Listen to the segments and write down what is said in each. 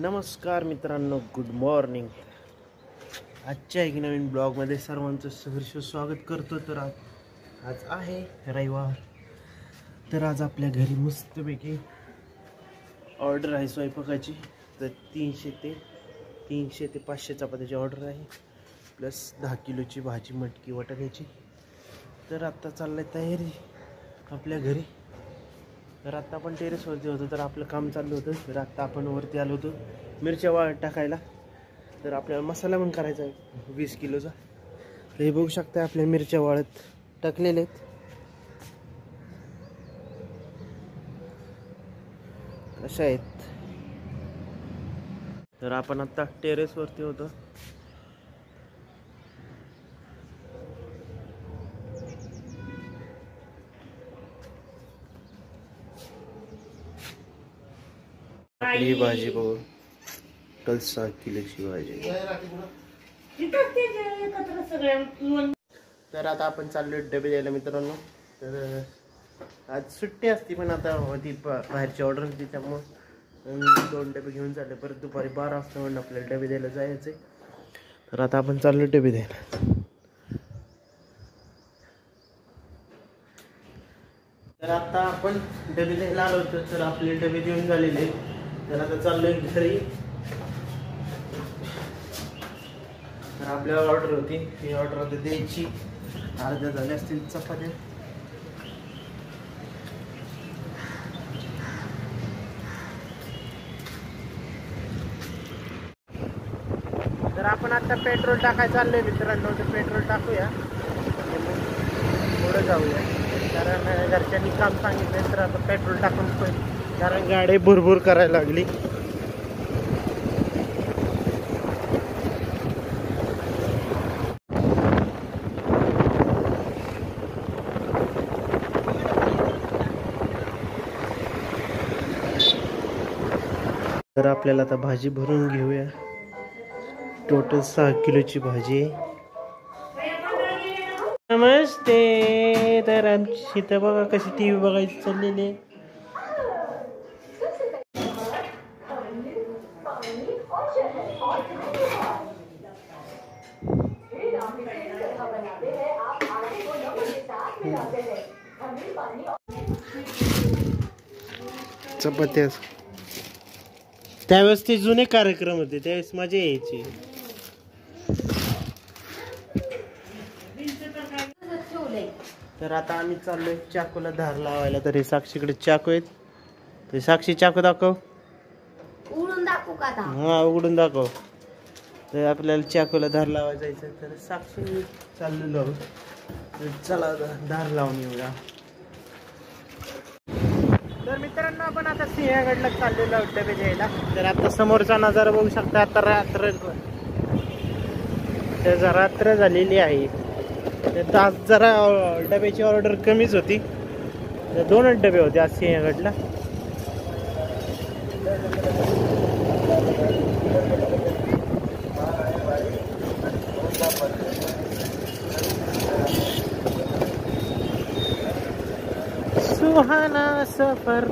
नमस्कार मित्रांनो, good morning. आजच्या एक नवीन ब्लॉगमध्ये सर्वांचं सहर्ष स्वागत करतो. तर आज आहे रविवार. तर आज आपल्या घरी मस्तपैकी ऑर्डर आहे स्वयंपाकाची. तर 300 ते 500 चपात्याची ऑर्डर आहे, प्लस 10 किलोची भाजी मटकी वाटाण्याची. तर आत्ता चाललंय तयारी आपल्या घरी. तर आत्ता आपण टेरेसवरती होतो, तर आपलं काम चाललं होतं. तर आत्ता आपण वरती आलो होतो मिरच्या वाळत टाकायला. तर आपल्याला मसाला पण करायचा आहे 20 किलोचा. तर हे बघू शकता, आपल्या मिरच्या वाळत टाकलेले आहेत. कशा आहेत. तर आपण आत्ता टेरेसवरती होतो. आपली भाजी बघू, कल 6 किलोची भाजी. तर आता आपण चाललो डबे द्यायला मित्रांनो. तर आज सुट्टी असती, पण आता होती बाहेरची ऑर्डर होती, त्यामुळं 2 डबे घेऊन चालले. परत दुपारी 12 वाजता म्हणून आपल्याला डबे द्यायला जायचे. तर आता आपण चाललो डबे द्यायला. तर आता आपण डबे द्यायला आलो होतो. तर आपले डबे देऊन झालेले. तर आता चाललोय घरी. तर आपल्याला ऑर्डर होती, ही ऑर्डर आता द्यायची. अर्ध्या झाल्या असतील चपात्या. तर आपण आता पेट्रोल टाकायला चाललोय मित्रांनो. तर पेट्रोल टाकूया, पुढे जाऊया. कारण घरच्यांनी काम सांगितलं, तर आता पेट्रोल टाकून कारण गाडी भुरभुर करायला लागली. तर आपल्याला आता भाजी भरून घेऊया. टोटल 6 किलोची भाजी आहे. नमस्ते. तर आमची इथं बघा कशी टीव्ही बघायची चाललेली आहे. चपात्या. त्यावेळेस ते जुने कार्यक्रम होते, त्यावेळेस मजा यायची. तर आता आम्ही चाललोय चाकूला धार लावायला. तर हे साक्षीकडे चाकू आहेत. ते साक्षी चाकू दाखव. उघडून दाखवू का आता? हा, उघडून दाखव. तर आपल्याला चाकूला धार लावायला जायचं. तर साक्षी चाललेलो आहोत. तर चला धार लावून येऊया. तर मित्रांनो, आपण आता सिंहगडला चाललेलो आहोत डबे द्यायला. तर आता समोरचा नजारा बघू शकता. आता रात्र झालेली आहे. तर आज जरा डब्याची ऑर्डर कमीच होती. तर 2च डबे होते आज सिंहगडला. सुहाना सफर.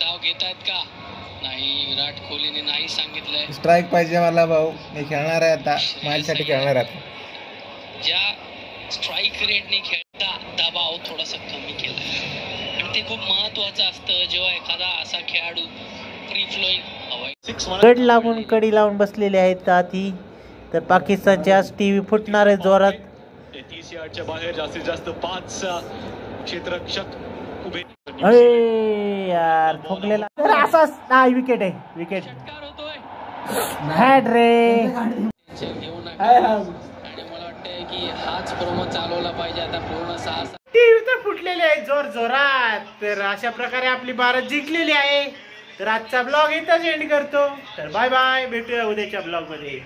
धाव घेत आहेत का नाही? विराट कोहलीने नाही सांगितलंय. स्ट्राईक पाहिजे मला भाऊ. मी खेळणार आहे आता, माझ्यासाठी खेळणार आहे. ज्या स्ट्राईक रेटने खेळता दबाव थोडासा कमी केला, आणि ते खूप महत्वाचं असतं जेव्हा एखादा असा खेळाडू फ्री फ्लोईंग गड लावून कडी लावून बसलेले आहेत आधी. तर पाकिस्तानचे आज टीव्ही फुटणार आहे जोरात. 30 यार्डच्या बाहेर जास्तीत जास्त 5 क्षेत्ररक्षक उभे. अरे यार, ठोकलेला. तर असाच नाही, विकेट आहे. विकेट हॅड रे. घेऊ नका. आणि मला वाटतंय की हाच प्रोमो चालवला पाहिजे आता पूर्ण 6. टीव्ही तर फुटलेले आहे जोर जोरात. तर अशा प्रकारे आपली भारत जिंकलेली आहे. तर आजचा ब्लॉग इथंच एंड करतो. तर बाय बाय, भेटूया उद्याच्या ब्लॉग मध्ये.